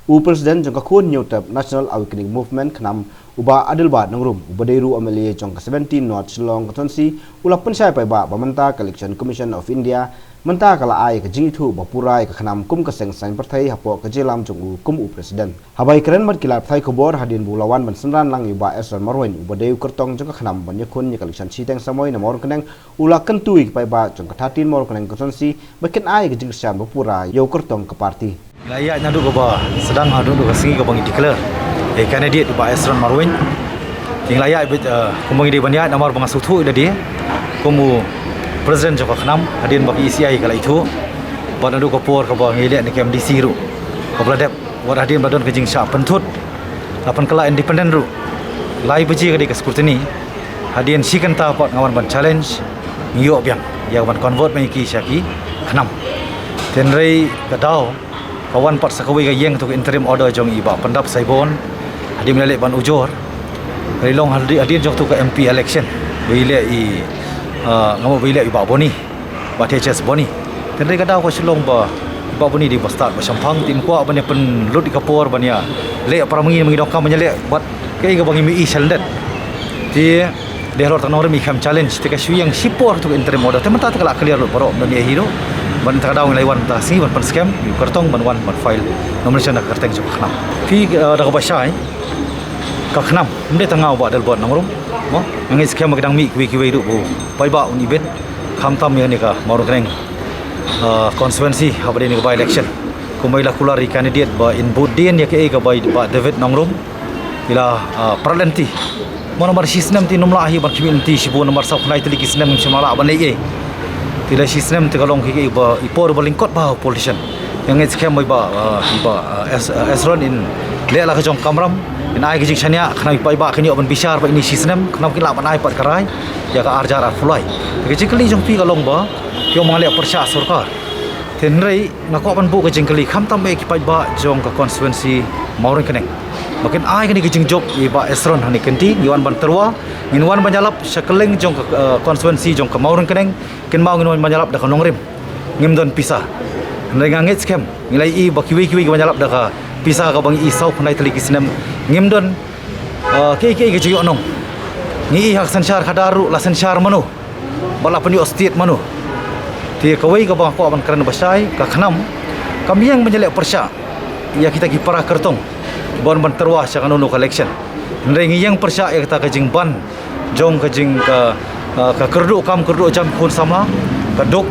Presiden jong kakun nyotap National Awakening Movement KHNAM uba Adelbert nangrum uba deru amelie jong ke 17 North Shillong Katonsi ula pensai pai ba Bamanta Election Commission of India menta kala ai ke jingïalam ba pura ke KHNAM kum ke seng sang partai hapoh KHNAM jong kum Presiden habai keren mat kilap thai khobor hadin bulawan ban senran lang uba esran marwen uba deru kertong jong ke KHNAM ban yakun ni election siteng samoi na mor keneng ula kentui pai ba jong ke 13 mor keneng Katonsi bakin ai ke jingïalam ba pura yo kertong ke parti Layak nadu ke bawah sedang adu ke singi ke bangi declare candidate ba Esron Marwin ting layak kumbang di banyak nomor bang sutu ida dia kumu presiden joko KHNAM hadin bagi ECI kala itu ba nadu ke por ke bawah ngilik ni KMDC ru ke beladap war hadin badon ke jingsa pentut lapan kala independen ru lai beji ke di ke scrutiny hadin sikenta pot ngawan ban challenge ngiyo biang ya ban convert mengi syaki KHNAM tenrei gadau kawan part sakawai gayeng untuk interim order jong iba pendap saibon hadi melek ban ujor dari long hadi jong tu ke MP election bila i ngamo bila iba boni ba THS boni tendai kada ko silong ba iba boni di start ba sampang tim kuat bani pen lut di kapor bania le para mengi dokam menyelek buat kai ga bangi mi selendet ti delor tanor mi kham challenge tika shu yang sipor tu interim order temata kala clear lu baro dan hero ban takadaw ngai wan ta si ban pan scam yu kartong ban wan ban file nomination nak karteng jok KHNAM fi da ka basai ka KHNAM mde tangau ba Adelbert nangrum mo ngai scam kadang mi kiwi du bu pai ba un event kham tam ya ni ka maru kreng constituency habade ni ka by election kumai la kulari candidate ba in budin ya ke ka by ba David nangrum ila parlenti mo nomor sistem ti nomla ahi ban kiminti sibu nomor sa khnai tili kisnem semala ban lei tidak sistem terkalong kiki iba ipor balingkot bah politician yang scam iba Esron in le la kejong kamram in ai kejing chania khana iba iba kini open bishar ba ini sistem khana kin la ban ai pat karai ya ka arjar fulai kejing kali jong pi kalong ba yo mangale persya sarkar tenrei ngako ban bu kejing kali kham tam ki pai ba jong ka constituency maurin keneng makin ai kini kejing job iba Esron hani kenti iwan ban terwa inwan banjalap sekeleng jong konstituensi jong ke maurin keneng ken mau nginwan banjalap da kanong rim ngimdon pisah ndai ngangit scam ngilai i bakiwi banjalap da ka pisah ka bang i sau khnai tali kisnem ngimdon ke juyo nong ngi hak sanchar khadaru la sanchar manu bala penyu state manu ti kawai ka bang ko ban kran basai ka KHNAM kami yang menjelek persya ya kita ki para kertong bon ban terwah sakanunu election ndai ngi yang persya ya kita kajing ban jong kajing ka kerdu jam kun samla kaduk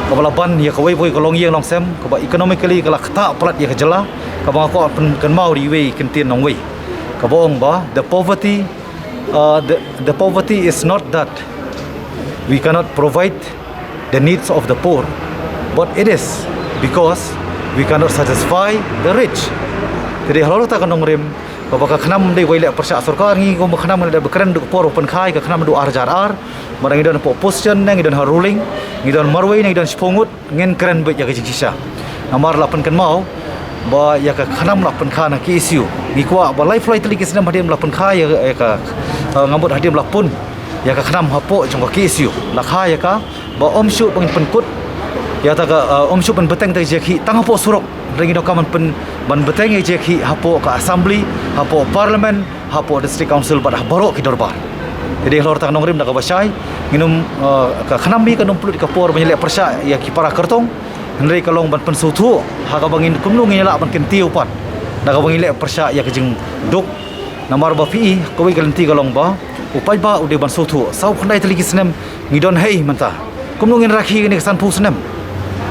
kabala ban ya kawai boy kolong yang long sem kaba economically kala khata plat ya kejela kaba ko kan mau di way kentin nong way kabong ba the poverty is not that we cannot provide the needs of the poor but it is because we cannot satisfy the rich jadi halor ta kanong rem bapa KHNAM dei wailek persya sarkar ngi ko KHNAM da bekeren du por open khai ka KHNAM du arjar marang idon opposition nang idon ruling idon marwai nang idon spongut ngen keren be jaga jikisa namar lapan kan mau ba ya ka KHNAM lapan khana ki issue ngi kwa ba life flight tli kisnam hadim lapan khai ya ka ngambut hadim lapun ya ka KHNAM hapoh jong ka ki issue la kha ya ka ba omshu pengin penkut ya ta ka omshu pen beteng ta jeki tang hapoh surok ringi dokaman pen ban beteng jeki hapoh ka assembly hapoh parlimen hapoh district council pada barok ki dorbar jadi lor tang nongrim da ka basai nginum ka KHNAM bi kanum pulut ka por menyelek persya ya ki para kertong hendrei kalong ban pensutu ha ka bangin kumnu ngelak ban kentiu pat da ka bangilek persya ya kejing duk namar ba fi koi galenti kalong ba upai ba ude ban sutu sau khnai teli kisnem ngidon hei menta kumnu ngin rakhi ni kesan pu senem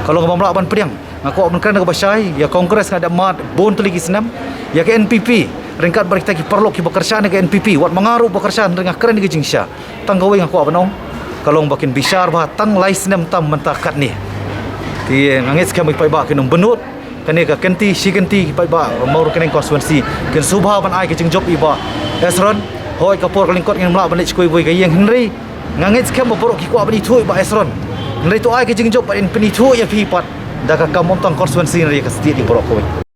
kalau ngamla ban priang ngako ban kan ka basai ya kongres ngada mat bon teli kisnem ya ke NPP ringkat berita ki perlu ki bekerja ni ke NPP wat mengaruh bekerja dengan keren di jingsya tanggawai ngako abanong kalau bakin bisar ba tang laisnem tam mentakat ni ti ngangit skam pai ba kinum benut kani ka kenti si kenti pai ba mau keneng konstituensi ken subha ban ai ke jing job iba Esron hoi kapor kalingkot ngin mla ban lech koi boy gayeng henry ngangit skam borok ki kwa bani thui ba Esron henry tu ai ke jing job ban penithu ya pi pat da ka kamom tang konstituensi ri ka seti di borok koi